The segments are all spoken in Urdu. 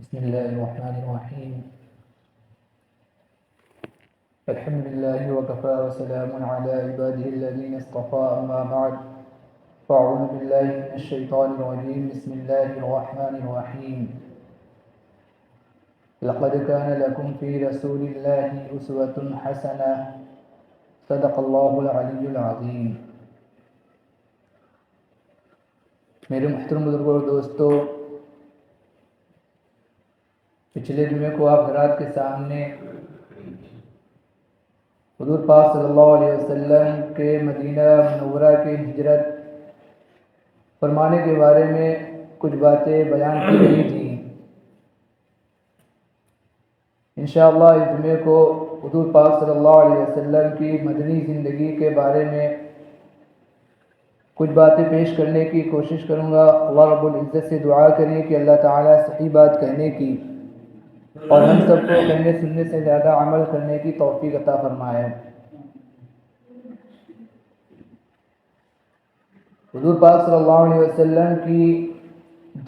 بسم الله الرحمن الرحيم. الحمد لله وكفى وسلام على عباده الذين اصطفى، أما بعد، فأعوذ بالله من الشيطان الرجيم. بسم الله الرحمن الرحيم. لقد كان لكم في رسول الله أسوة حسنة. صدق الله العلي العظيم. میرے محترم بزرگوں اور دوستو، پچھلے جمعے کو آپ حضرات کے سامنے حضور پاک صلی اللہ علیہ وسلم کے مدینہ منورہ کی ہجرت فرمانے کے بارے میں کچھ باتیں بیان کی گئی تھیں۔ انشاءاللہ اس جمعے کو حضور پاک صلی اللہ علیہ وسلم کی مدنی زندگی کے بارے میں کچھ باتیں پیش کرنے کی کوشش کروں گا۔ اللہ رب العزت سے دعا کریں کہ اللہ تعالیٰ صحیح بات کہنے کی اور ہم سب کو کہنے سننے سے زیادہ عمل کرنے کی توفیق عطا فرمائے۔ حضور پاک صلی اللہ علیہ وسلم کی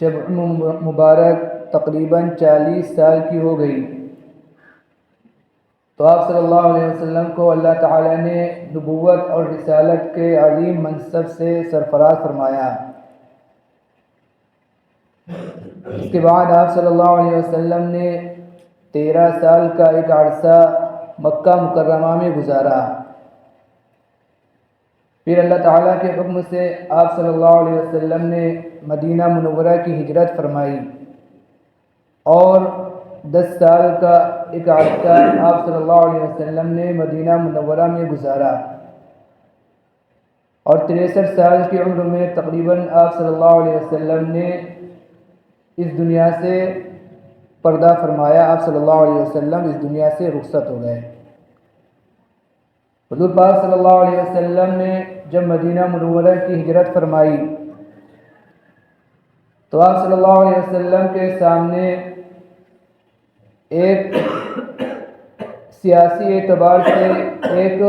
جب عمر مبارک تقریباً 40 سال کی ہو گئی تو آپ صلی اللہ علیہ وسلم کو اللہ تعالیٰ نے نبوت اور رسالت کے عظیم منصب سے سرفراز فرمایا۔ اس کے بعد آپ صلی اللہ علیہ وسلم نے 13 سال کا ایک عرصہ مکہ مکرمہ میں گزارا۔ پھر اللہ تعالیٰ کے حکم سے آپ صلی اللہ علیہ وسلم نے مدینہ منورہ کی ہجرت فرمائی اور 10 سال کا ایک عرصہ آپ صلی اللہ علیہ وسلم نے مدینہ منورہ میں گزارا، اور 63 سال کی عمر میں تقریباً آپ صلی اللہ علیہ وسلم نے اس دنیا سے پردہ فرمایا۔ آپ صلی اللہ علیہ وسلم اس دنیا سے رخصت ہو گئے۔ حضور پاک صلی اللہ علیہ وسلم نے جب مدینہ منورہ کی ہجرت فرمائی تو آپ صلی اللہ علیہ وسلم کے سامنے ایک سیاسی اعتبار سے ایک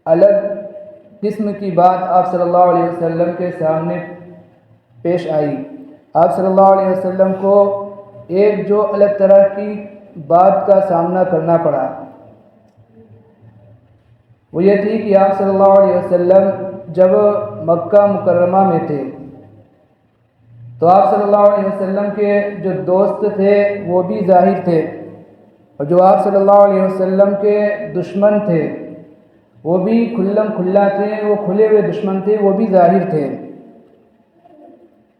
الگ قسم کی بات آپ صلی اللہ علیہ وسلم کے سامنے پیش آئی۔ آپ صلی اللہ علیہ وسلم کو ایک جو الگ طرح کی بات کا سامنا کرنا پڑا، وہ یہ تھی کہ آپ صلی اللہ علیہ وسلم جب مکہ مکرمہ میں تھے تو آپ صلی اللہ علیہ وسلم کے جو دوست تھے وہ بھی ظاہر تھے، اور جو آپ صلی اللہ علیہ وسلم کے دشمن تھے وہ بھی کھلم کھلا تھے، وہ کھلے ہوئے دشمن تھے، وہ بھی ظاہر تھے۔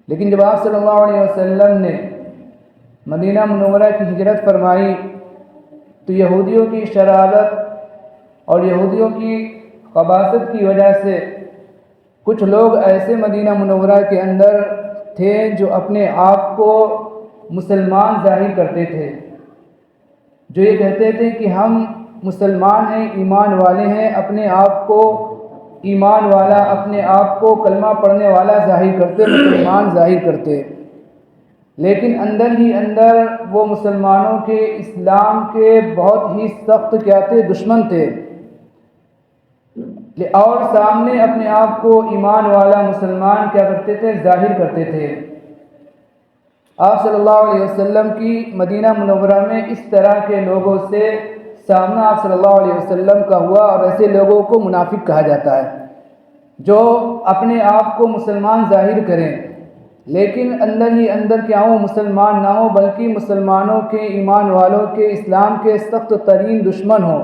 لیکن جب آپ صلی اللہ علیہ وسلم نے مدینہ منورہ کی ہجرت فرمائی تو یہودیوں کی شرارت اور یہودیوں کی خباثت کی وجہ سے کچھ لوگ ایسے مدینہ منورہ کے اندر تھے جو اپنے آپ کو مسلمان ظاہر کرتے تھے، جو یہ کہتے تھے کہ ہم مسلمان ہیں، ایمان والے ہیں، اپنے آپ کو ایمان والا، اپنے آپ کو کلمہ پڑھنے والا ظاہر کرتے، مسلمان ظاہر کرتے، لیکن اندر ہی اندر وہ مسلمانوں کے اسلام کے بہت ہی سخت کیا تھے، دشمن تھے، اور سامنے اپنے آپ کو ایمان والا مسلمان کیا کرتے تھے، ظاہر کرتے تھے۔ آپ صلی اللہ علیہ وسلم کی مدینہ منورہ میں اس طرح کے لوگوں سے سامنا آپ صلی اللہ علیہ وسلم کا ہوا، اور ایسے لوگوں کو منافق کہا جاتا ہے جو اپنے آپ کو مسلمان ظاہر کریں لیکن اندر ہی اندر کیا ہو، مسلمان نہ ہو، بلکہ مسلمانوں کے، ایمان والوں کے، اسلام کے سخت ترین دشمن ہو۔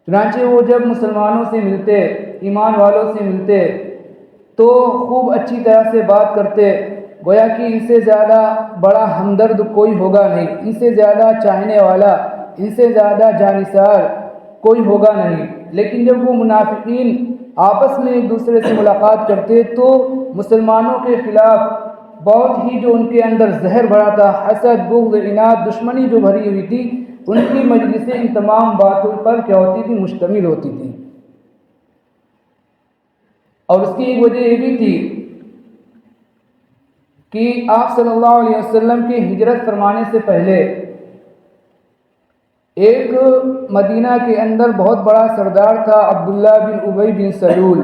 چنانچہ وہ جب مسلمانوں سے ملتے، ایمان والوں سے ملتے تو خوب اچھی طرح سے بات کرتے، گویا کہ ان سے زیادہ بڑا ہمدرد کوئی ہوگا نہیں، ان سے زیادہ چاہنے والا، ان سے زیادہ جانثار کوئی ہوگا نہیں۔ لیکن جب وہ منافقین آپس میں ایک دوسرے سے ملاقات کرتے تو مسلمانوں کے خلاف بہت ہی جو ان کے اندر زہر بھرا تھا، حسد، بغض، عناد، دشمنی جو بھری ہوئی تھی، ان کی مجلسیں ان تمام باتوں پر کیا ہوتی تھی، مشتمل ہوتی تھی۔ اور اس کی ایک وجہ یہ بھی تھی کہ آپ صلی اللہ علیہ وسلم کی ہجرت فرمانے سے پہلے ایک مدینہ کے اندر بہت بڑا سردار تھا، عبداللہ بن ابی بن سلول۔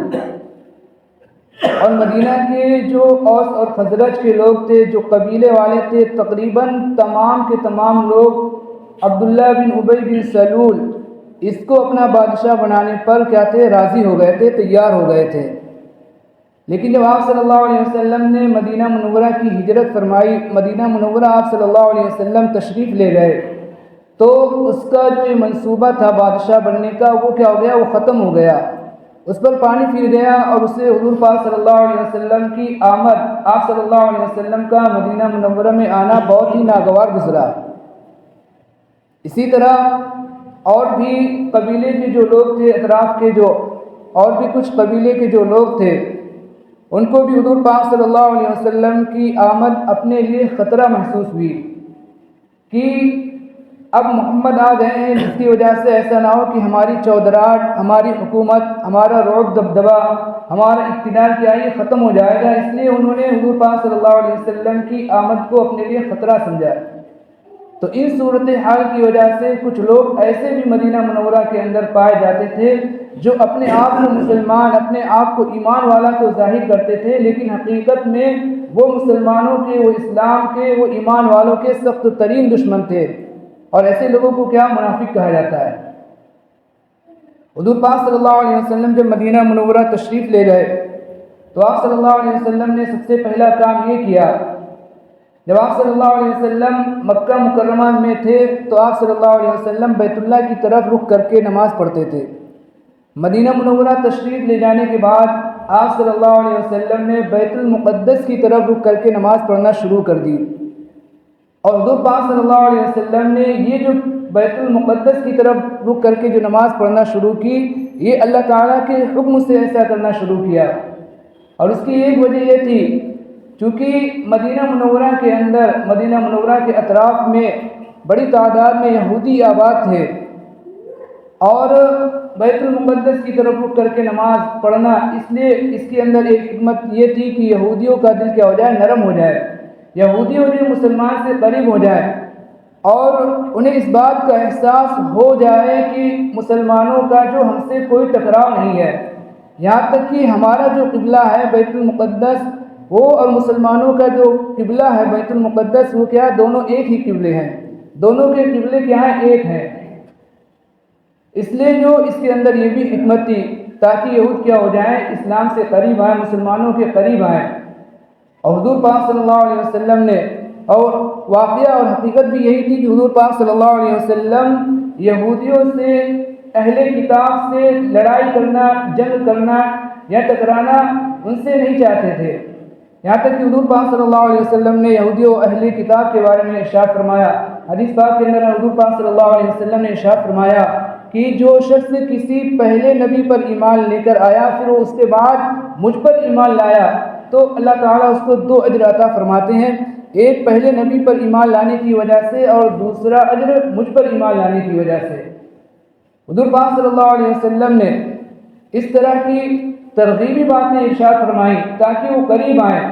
اور مدینہ کے جو اوس اور خزرج کے لوگ تھے، جو قبیلے والے تھے، تقریباً تمام کے تمام لوگ عبداللہ بن ابی بن سلول اس کو اپنا بادشاہ بنانے پر کیا تھے، راضی ہو گئے تھے، تیار ہو گئے تھے۔ لیکن جب آپ صلی اللہ علیہ وسلم نے مدینہ منورہ کی ہجرت فرمائی، مدینہ منورہ آپ صلی اللہ علیہ وسلم تشریف لے گئے، تو اس کا جو یہ منصوبہ تھا بادشاہ بننے کا، وہ کیا ہو گیا، وہ ختم ہو گیا، اس پر پانی پھر گیا، اور اسے حضور پاک صلی اللہ علیہ وسلم کی آمد، آپ صلی اللہ علیہ وسلم کا مدینہ منورہ میں آنا بہت ہی ناگوار گزرا۔ اسی طرح اور بھی قبیلے کے جو لوگ تھے، اطراف کے جو اور بھی کچھ قبیلے کے جو لوگ تھے، ان کو بھی حضور پاک صلی اللہ علیہ وسلم کی آمد اپنے لیے خطرہ محسوس ہوئی کہ اب محمد آ گئے ہیں، جس کی وجہ سے ایسا نہ ہو کہ ہماری چودراہٹ، ہماری حکومت، ہمارا رعب دبدبہ، ہمارا اقتدار کیا ہے، یہ ختم ہو جائے گا۔ اس لیے انہوں نے حضور پاک صلی اللہ علیہ وسلم کی آمد کو اپنے لیے خطرہ سمجھا۔ تو ان صورتحال کی وجہ سے کچھ لوگ ایسے بھی مدینہ منورہ کے اندر پائے جاتے تھے جو اپنے آپ کو مسلمان، اپنے آپ کو ایمان والا تو ظاہر کرتے تھے، لیکن حقیقت میں وہ مسلمانوں کے، وہ اسلام کے، وہ ایمان والوں کے سخت ترین دشمن تھے، اور ایسے لوگوں کو کیا، منافق کہا جاتا ہے۔ حضور پاک صلی اللہ علیہ وسلم جب مدینہ منورہ تشریف لے گئے تو آپ صلی اللہ علیہ وسلم نے سب سے پہلا کام یہ کیا، جب آپ صلی اللہ علیہ وسلم مکہ مکرمہ میں تھے تو آپ صلی اللہ علیہ وسلم بیت اللہ کی طرف رخ کر کے نماز پڑھتے تھے۔ مدینہ منورہ تشریف لے جانے کے بعد آپ صلی اللہ علیہ وسلم نے بیت المقدس کی طرف رخ کر کے نماز پڑھنا شروع کر دی، اور حضور پاک صلی اللہ علیہ وسلم نے یہ جو بیت المقدس کی طرف رخ کر کے جو نماز پڑھنا شروع کی، یہ اللہ تعالیٰ کے حکم سے ایسا کرنا شروع کیا، اور اس کی ایک وجہ یہ تھی چونکہ مدینہ منورہ کے اندر، مدینہ منورہ کے اطراف میں بڑی تعداد میں یہودی آباد تھے، اور بیت المقدس کی طرف رخ کر کے نماز پڑھنا، اس لیے اس کے اندر ایک حکمت یہ تھی کہ یہودیوں کا دل کیا ہو جائے، نرم ہو جائے، یہودی جو مسلمان سے قریب ہو جائے، اور انہیں اس بات کا احساس ہو جائے کہ مسلمانوں کا جو ہم سے کوئی ٹکراؤ نہیں ہے، یہاں تک کہ ہمارا جو قبلہ ہے بیت المقدس، وہ اور مسلمانوں کا جو قبلہ ہے بیت المقدس، وہ کیا ہے، دونوں ایک ہی قبلے ہیں، دونوں کے قبلے کیا ہیں، ایک ہیں۔ اس لیے جو اس کے اندر یہ بھی حکمت تھی تاکہ یہود کیا ہو جائیں، اسلام سے قریب آئیں، مسلمانوں کے قریب آئیں، اور حضور پاک صلی اللہ علیہ وسلم نے، اور واقعہ اور حقیقت بھی یہی تھی کہ حضور پاک صلی اللہ علیہ وسلم یہودیوں سے، اہل کتاب سے لڑائی کرنا، جنگ کرنا یا ٹکرانا ان سے نہیں چاہتے تھے، یہاں تک کہ حضور پاک صلی اللہ علیہ وسلم نے یہودیوں اہل کتاب کے بارے میں ارشاد فرمایا، حدیث پاک کے اندر حضور پاک صلی اللہ علیہ وسلم نے ارشاد فرمایا کہ جو شخص کسی پہلے نبی پر ایمان لے کر آیا، پھر وہ اس کے بعد مجھ پر ایمان لایا، تو اللہ تعالیٰ اس کو 2 اجر عطا فرماتے ہیں، ایک پہلے نبی پر ایمان لانے کی وجہ سے، اور دوسرا اجر مجھ پر ایمان لانے کی وجہ سے۔ حضور پاک صلی اللہ علیہ وسلم نے اس طرح کی ترغیبی باتیں ارشاد فرمائیں تاکہ وہ قریب آئیں،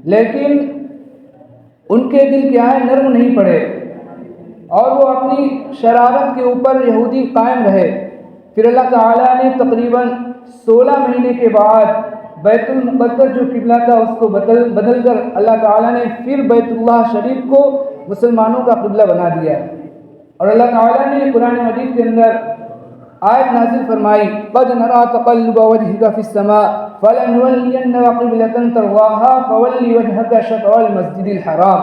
لیکن ان کے دل کیا ہے، نرم نہیں پڑے، اور وہ اپنی شرارت کے اوپر یہودی قائم رہے۔ پھر اللہ تعالیٰ نے تقریباً 16 مہینے کے بعد بیت المقدس جو قبلہ تھا اس کو بدل کر اللہ تعالیٰ نے پھر بیت اللہ شریف کو مسلمانوں کا قبلہ بنا دیا، اور اللہ تعالیٰ نے قرآن مجید کے اندر آیت نازل فرمائی، قد نرى تقلب وجهك في السماء فلنولينك قبلة ترضاها فول وجهك شطر المسجد الحرام،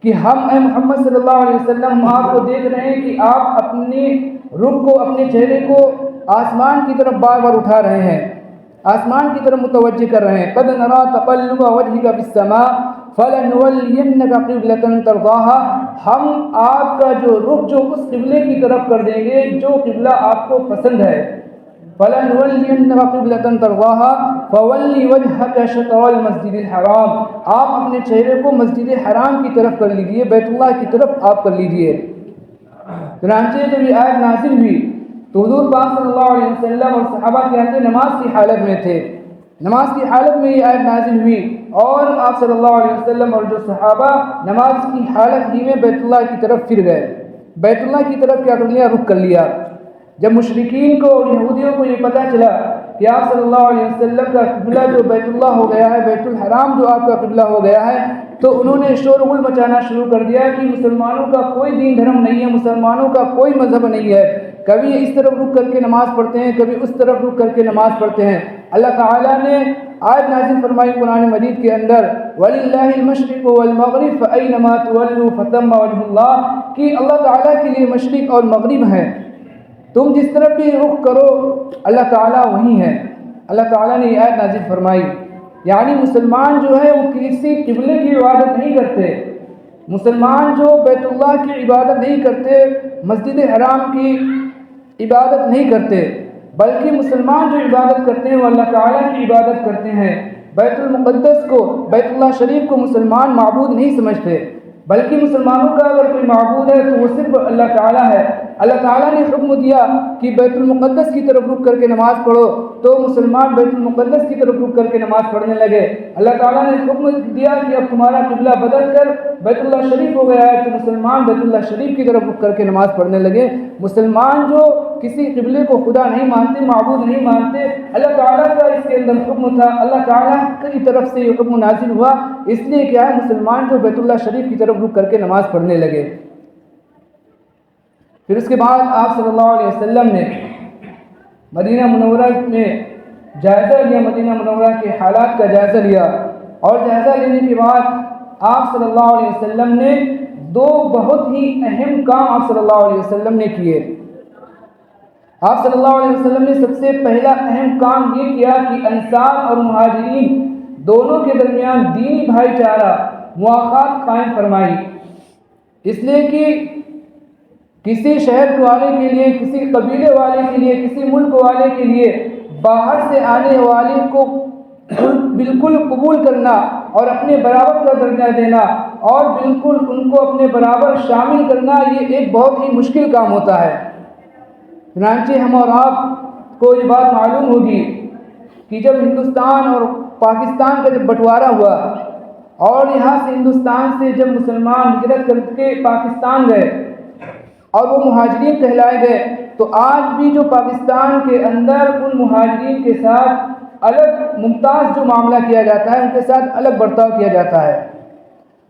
کہ ہم اے محمد صلی اللہ علیہ وسلم، ہم آپ کو دیکھ رہے ہیں کہ آپ اپنے رخ کو، اپنے چہرے کو آسمان کی طرف بار بار اٹھا رہے ہیں، آسمان کی طرف متوجہ کر رہے ہیں۔ قد نرى تقلب وجهك في السماء فلنولينك قبلة ترضاها، ہم آپ کا جو رخ جو اس قبلے کی طرف کر دیں گے جو قبلہ آپ کو پسند ہے۔ فلنولينك قبلة ترضاها فول وجهك شطر المسجد الحرام، آپ اپنے چہرے کو مسجد حرام کی طرف کر لیجئے، بیت اللہ کی طرف آپ کر لیجئے۔ چنانچہ جب یہ آیت نازل ہوئی تو حضور پاک صلی اللہ علیہ وسلم اور صحابہ کہتے نماز کی حالت میں تھے، نماز کی حالت میں یہ آیت نازل ہوئی، اور آپ صلی اللہ علیہ وسلم اور جو صحابہ نماز کی حالت ہی میں بیت اللہ کی طرف پھر گئے، بیت اللہ کی طرف کیا کر لیا، رخ کر لیا۔ جب مشرکین کو اور یہودیوں کو یہ پتہ چلا کہ آپ صلی اللہ علیہ وسلم کا قبلہ جو بیت اللہ ہو گیا ہے، بیت الحرام جو آپ کا قبلہ ہو گیا ہے، تو انہوں نے شور غل مچانا شروع کر دیا کہ مسلمانوں کا کوئی دین دھرم نہیں ہے، مسلمانوں کا کوئی مذہب نہیں ہے، کبھی اس طرف رک کر کے نماز پڑھتے ہیں، کبھی اس طرف رک کر کے نماز پڑھتے ہیں۔ اللہ تعالیٰ نے آیت نازل فرمائی قرآن مجید کے اندر، وَلِلَّهِ الْمَشْرِقُ وَالْمَغْرِبُ فَأَيْنَمَا تُوَلُّوا فَثَمَّ وَجْهُ اللَّهِ، کہ اللہ تعالیٰ کے لیے مشرق اور مغرب ہے، تم جس طرف بھی رخ کرو اللہ تعالیٰ وہیں ہے۔ اللہ تعالیٰ نے یہ آیت نازل فرمائی، یعنی مسلمان جو ہے وہ کسی قبلے کی عبادت نہیں کرتے، مسلمان جو بیت اللہ کی عبادت نہیں کرتے، مسجد حرام کی عبادت نہیں کرتے، بلکہ مسلمان جو عبادت کرتے ہیں وہ اللہ تعالیٰ کی عبادت کرتے ہیں۔ بیت المقدس کو، بیت اللہ شریف کو مسلمان معبود نہیں سمجھتے، بلکہ مسلمانوں کا اگر کوئی معبود ہے تو وہ صرف اللہ تعالیٰ ہے۔ اللہ تعالیٰ نے حکم دیا کہ بیت المقدس کی طرف رک کر کے نماز پڑھو، تو مسلمان بیت المقدس کی طرف رک کر کے نماز پڑھنے لگے۔ اللہ تعالیٰ نے حکم دیا کہ اب تمہارا قبلہ بدل کر بیت اللہ شریف ہو گیا ہے، تو مسلمان بیت اللہ شریف کی طرف رک کر کے نماز پڑھنے لگے۔ مسلمان جو کسی قبلے کو خدا نہیں مانتے، معبود نہیں مانتے، اللہ تعالیٰ کا اس کے اندر حکم تھا، اللہ تعالیٰ کی طرف سے یہ حکم نازل ہوا، اس لیے کیا ہے مسلمان جو بیت اللہ شریف کی طرف رک کر کے نماز پڑھنے لگے۔ پھر اس کے بعد آپ صلی اللہ علیہ وسلم نے مدینہ منورہ میں جائزہ لیا، مدینہ منورہ کے حالات کا جائزہ لیا، اور جائزہ لینے کے بعد آپ صلی اللہ علیہ وسلم نے دو بہت ہی اہم کام آپ صلی اللہ علیہ وسلم نے کیے۔ آپ صلی اللہ علیہ وسلم نے سب سے پہلا اہم کام یہ کیا کہ انصار اور مہاجرین دونوں کے درمیان دینی بھائی چارہ مواخات قائم فرمائی، اس لیے کہ کسی شہر والے کے لیے، کسی قبیلے والے کے لیے، کسی ملک والے کے لیے باہر سے آنے والے کو بالکل قبول کرنا اور اپنے برابر کا درجہ دینا اور بالکل ان کو اپنے برابر شامل کرنا، یہ ایک بہت ہی مشکل کام ہوتا ہے۔ چنانچہ ہم اور آپ کو یہ بات معلوم ہوگی کہ جب ہندوستان اور پاکستان کا جب بٹوارہ ہوا اور یہاں سے ہندوستان سے جب مسلمان ہجرت کر کے پاکستان گئے اور وہ مہاجرین کہلائے گئے، تو آج بھی جو پاکستان کے اندر ان مہاجرین کے ساتھ الگ ممتاز جو معاملہ کیا جاتا ہے، ان کے ساتھ الگ برتاؤ کیا جاتا ہے۔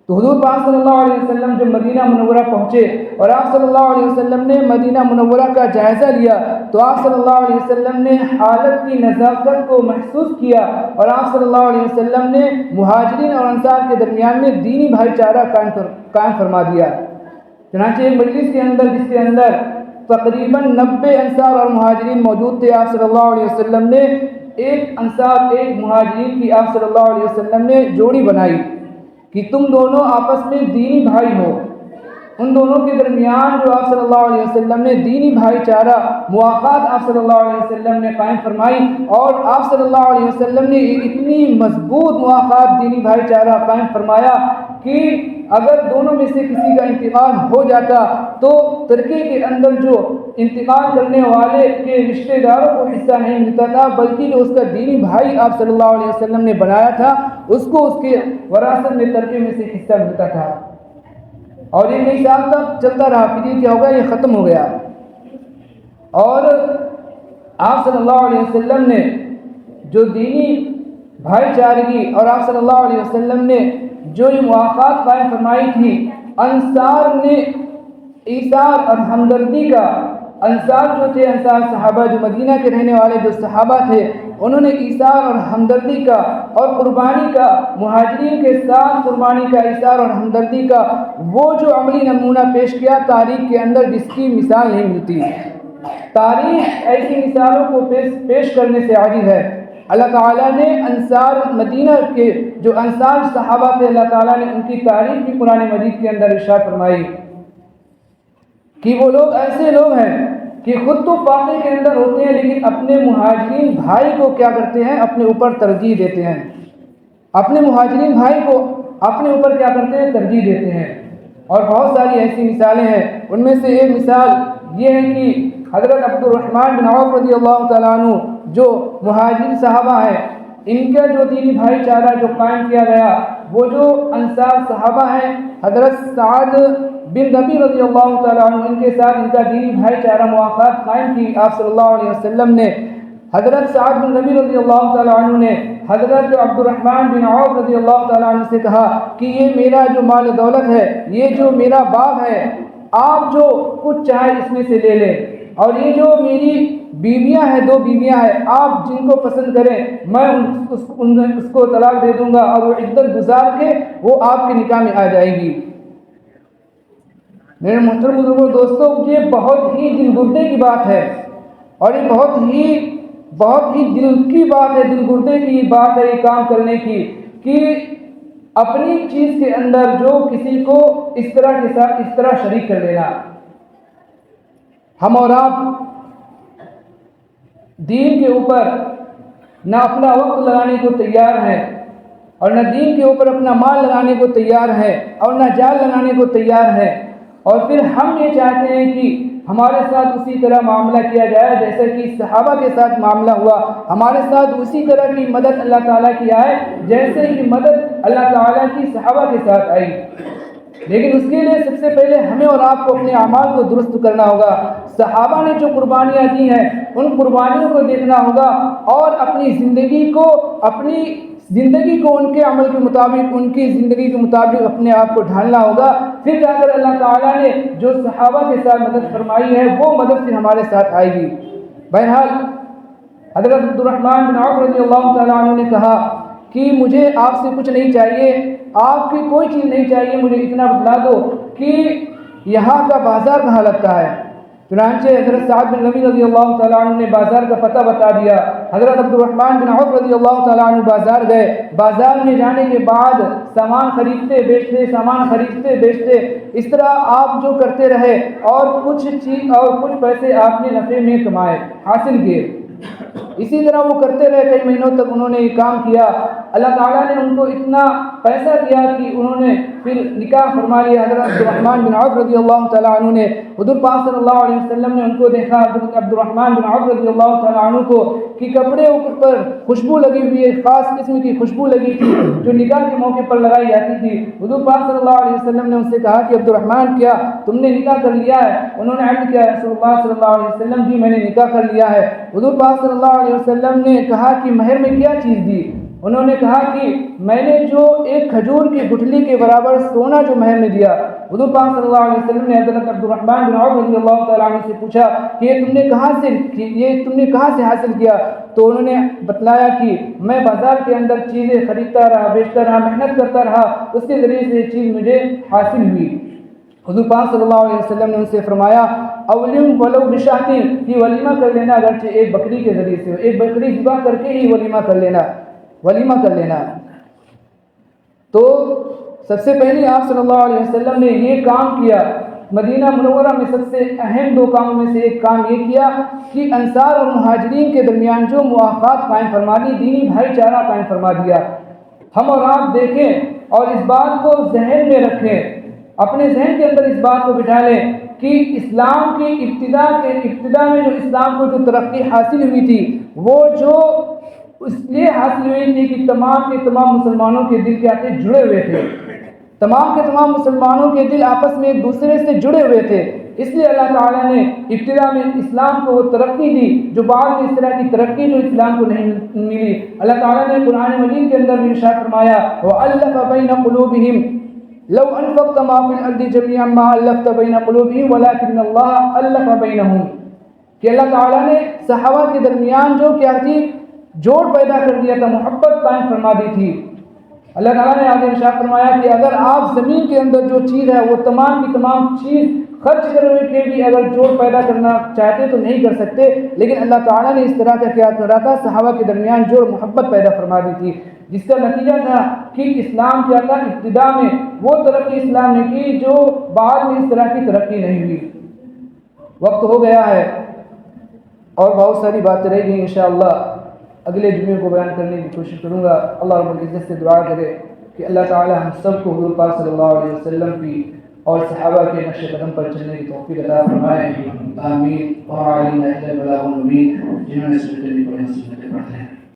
تو حضور پاک صلی اللہ علیہ وسلم جب مدینہ منورہ پہنچے اور آپ صلی اللہ علیہ وسلم نے مدینہ منورہ کا جائزہ لیا، تو آپ صلی اللہ علیہ وسلم نے حالت کی نزاکت کو محسوس کیا، اور آپ صلی اللہ علیہ وسلم نے مہاجرین اور انصار کے درمیان میں دینی بھائی چارہ قائم فرما دیا۔ چنانچہ ایک مجلس کے اندر جس کے اندر تقریباً 90 انصار اور مہاجرین موجود تھے، آپ صلی اللہ علیہ وسلم نے ایک انصار ایک مہاجرین کی آپ صلی اللہ علیہ وسلم نے جوڑی بنائی کہ تم دونوں آپس میں دینی بھائی ہو۔ ان دونوں کے درمیان جو آپ صلی اللہ علیہ وسلم نے دینی بھائی چارہ مواقعات آپ صلی اللہ علیہ وسلم نے قائم فرمائی، اور آپ صلی اللہ علیہ وسلم نے اتنی مضبوط مواقعات دینی بھائی چارہ قائم فرمایا کہ اگر دونوں میں سے کسی کا انتقال ہو جاتا تو ترکے کے اندر جو انتقال کرنے والے کے رشتہ داروں کو حصہ نہیں ملتا تھا، بلکہ جو اس کا دینی بھائی آپ صلی اللہ علیہ وسلم نے بنایا تھا اس کو اس کے وراثت میں ترکے میں سے حصہ ملتا تھا۔ اور یہ کئی سال تک چلتا رہا، پھر یہ کیا ہوگا، یہ ختم ہو گیا۔ اور آپ صلی اللہ علیہ وسلم نے جو دینی بھائی چارگی اور آپ صلی اللہ علیہ وسلم نے جو یہ مواقعات قائم فرمائی تھی، انصار نے ایثار اور ہمدردی کا، انصار جو تھے، انصار صحابہ جو مدینہ کے رہنے والے جو صحابہ تھے، انہوں نے ایثار اور ہمدردی کا اور قربانی کا، مہاجرین کے ساتھ قربانی کا، ایثار اور ہمدردی کا وہ جو عملی نمونہ پیش کیا، تاریخ کے اندر جس کی مثال نہیں ملتی۔ تاریخ ایسی مثالوں کو پیش کرنے سے عاجز ہے۔ اللہ تعالیٰ نے انصار مدینہ کے جو انصار صحابہ تھے، اللہ تعالیٰ نے ان کی تعریف بھی قرآن مجید کے اندر ارشاد فرمائی کہ وہ لوگ ایسے لوگ ہیں کہ خود تو فاقے کے اندر ہوتے ہیں، لیکن اپنے مہاجرین بھائی کو کیا کرتے ہیں، اپنے اوپر ترجیح دیتے ہیں، اپنے مہاجرین بھائی کو اپنے اوپر کیا کرتے ہیں، ترجیح دیتے ہیں۔ اور بہت ساری ایسی مثالیں ہیں، ان میں سے ایک مثال یہ ہے کہ حضرت عبد الرحمن بن عوف رضی اللہ تعالیٰ عنہ جو مہاجر صحابہ ہیں، ان کا جو دینی بھائی چارہ جو قائم کیا گیا، وہ جو انصار صحابہ ہیں، حضرت سعد بن ربی رضی اللہ تعالیٰ عنہ، ان کے ساتھ ان کا دینی بھائی چارہ مواقعات قائم کی آپ صلی اللہ علیہ وسلم نے۔ حضرت سعد بن ربیع رضی اللہ تعالیٰ عنہ نے حضرت عبد الرحمن بن عوف رضی اللہ تعالیٰ عنہ سے کہا کہ یہ میرا جو مال و دولت ہے، یہ جو میرا باغ ہے، آپ جو کچھ چاہے اس میں سے لے لیں، اور یہ جو میری بیویاں ہیں، 2 بیویاں ہیں، آپ جن کو پسند کریں میں اس کو طلاق دے دوں گا، اور وہ عدت گزار کے وہ آپ کے نکاح میں آ جائے گی۔ میرے محترم بزرگوں دوستوں، یہ بہت ہی دل گردے کی بات ہے، اور یہ بہت ہی دل کی بات ہے، دل گردے کی بات ہے یہ کام کرنے کی، کہ اپنی چیز کے اندر جو کسی کو اس طرح کے ساتھ اس طرح شریک کر لینا۔ ہم اور آپ دین کے اوپر نہ اپنا وقت لگانے کو تیار ہیں، اور نہ دین کے اوپر اپنا مال لگانے کو تیار ہے، اور نہ جان لگانے کو تیار ہے، اور پھر ہم یہ چاہتے ہیں کہ ہمارے ساتھ اسی طرح معاملہ کیا جائے جیسے کہ صحابہ کے ساتھ معاملہ ہوا، ہمارے ساتھ اسی طرح کی مدد اللہ تعالیٰ کی آئے جیسے کہ مدد اللہ تعالیٰ کی صحابہ کے ساتھ آئی۔ لیکن اس کے لیے سب سے پہلے ہمیں اور آپ کو اپنے اعمال کو درست کرنا ہوگا۔ صحابہ نے جو قربانیاں دی ہیں ان قربانیوں کو دیکھنا ہوگا، اور اپنی زندگی کو ان کے عمل کے مطابق، ان کی زندگی کے مطابق اپنے آپ کو ڈھالنا ہوگا۔ پھر جا کر اللہ تعالیٰ نے جو صحابہ کے ساتھ مدد فرمائی ہے وہ مدد پھر ہمارے ساتھ آئے گی۔ بہرحال حضرت عبد الرحمن بن عوف رضی اللہ تعالیٰ عنہ نے کہا کہ مجھے آپ سے کچھ نہیں چاہیے، آپ کی کوئی چیز نہیں چاہیے، مجھے اتنا بتلا دو کہ یہاں کا بازار کہاں لگتا ہے۔ چنانچہ حضرت سعد بن ربیع رضی اللہ تعالیٰ عنہ نے بازار کا پتہ بتا دیا۔ حضرت عبد الرحمن بن عوف رضی اللہ تعالیٰ عنہ بازار گئے۔ بازار میں جانے کے بعد سامان خریدتے بیچتے اس طرح آپ جو کرتے رہے، اور کچھ پیسے آپ نے نفع میں کمائے، حاصل کیے۔ اسی طرح وہ کرتے رہے، کئی مہینوں تک انہوں نے یہ کام کیا۔ اللہ تعالیٰ نے ان کو اتنا پیسہ دیا کہ انہوں نے پھر نکاح فرما لیا۔ حضرت عبد الرحمن بن عوف رضی اللہ تعالیٰ عنہ نے، حضور پاک صلی اللہ علیہ وسلم نے ان کو دیکھا، حضرت عبد الرحمن بن عوف رضی اللہ تعالیٰ عنہ کو، کہ کپڑے پر خوشبو لگی ہوئی ہے، خاص قسم کی خوشبو لگی تھی جو نکاح کے موقع پر لگائی جاتی تھی۔ حضور پاک صلی اللہ علیہ وسلم نے ان سے کہا کہ عبد الرحمن کیا تم نے نکاح کر لیا ہے؟ انہوں نے عرض کیا رسول اللہ صلی اللہ علیہ وسلم، جی میں نے نکاح کر لیا ہے۔ حضور پاک صلی اللہ علیہ وسلم نے کہا کہ مہر میں کیا چیز دی؟ انہوں نے کہا کہ میں نے جو ایک کھجور کی گٹھلی کے برابر سونا جو مہر میں دیا۔ حضور پاک صلی اللہ علیہ وسلم نے حضرت عبد الرحمن بن عوف رضی اللہ تعالیٰ عنہ سے پوچھا کہ یہ تم نے کہاں سے حاصل کیا؟ تو انہوں نے بتلایا کہ میں بازار کے اندر چیزیں خریدتا رہا، بیچتا رہا، محنت کرتا رہا، اس کے ذریعے سے یہ چیز مجھے حاصل ہوئی۔ حضور پاک صلی اللہ علیہ وسلم نے ان سے فرمایا اولم ولو بشاتین، کہ ولیمہ کر لینا، اگرچہ ایک بکری کے ذریعے سے، ایک بکری ذبح کر کے ہی ولیمہ کر لینا۔ تو سب سے پہلے آپ صلی اللہ علیہ وسلم نے یہ کام کیا۔ مدینہ منورہ میں سب سے اہم 2 کاموں میں سے ایک کام یہ کیا کہ انصار اور مہاجرین کے درمیان جو مواقعات قائم فرما دی، دینی بھائی چارہ قائم فرما دیا۔ ہم اور آپ دیکھیں اور اس بات کو ذہن میں رکھیں، اپنے ذہن کے اندر اس بات کو بٹھا لیں کہ اسلام کی ابتدا میں جو اسلام کو جو ترقی حاصل ہوئی تھی، وہ جو اس لیے حاصل ہوئی تھی کہ تمام کے تمام مسلمانوں کے دل کیا تھے؟ جڑے ہوئے تھے۔ تمام کے تمام مسلمانوں کے دل آپس میں ایک دوسرے سے جڑے ہوئے تھے، اس لیے اللہ تعالیٰ نے ابتدا میں اسلام کو وہ ترقی دی جو بعد میں اس طرح کی ترقی جو اسلام کو نہیں ملی۔ اللہ تعالیٰ نے قرآن مجید کے اندر بھی ارشاد فرمایا وَأَلَّفَ بَيْنَ قُلُوبِهِمْ لو انفقت ما في الارض جميعا ما الفت بين قلوبهم ولكن الله الف بينهم، کہ اللہ تعالیٰ نے صحابہ کے درمیان جو کیا تھی؟ جوڑ پیدا کر دیا تھا، محبت قائم فرما دی تھی۔ اللہ تعالیٰ نے آگے ارشاد فرمایا کہ اگر آپ زمین کے اندر جو چیز ہے وہ تمام کی تمام چیز خرچ کرنے کے بھی اگر جوڑ پیدا کرنا چاہتے تو نہیں کر سکتے، لیکن اللہ تعالیٰ نے اس طرح کا کیا کرا تھا؟ صحابہ کے درمیان جوڑ محبت پیدا فرما دی تھی، جس کا نتیجہ تھا کہ اسلام کیا تھا؟ ابتدا میں وہ ترقی اسلام نے کی جو بعد میں اس طرح کی ترقی نہیں ہوئی۔ وقت ہو گیا ہے اور بہت ساری باتیں رہ گئی، انشاءاللہ اگلے جمعے کو بیان کرنے کی کوشش کروں گا۔ اللہ رب العزت سے دعا کرے کہ اللہ تعالی ہم سب کو حضور پاک صلی اللہ علیہ وسلم کی اور صحابہ کے نقش قدم پر چلنے کی توفیق عطا فرمائے، آمین۔ وعلینا الا البلاغ المبین، جنہوں نے سنت پڑھیں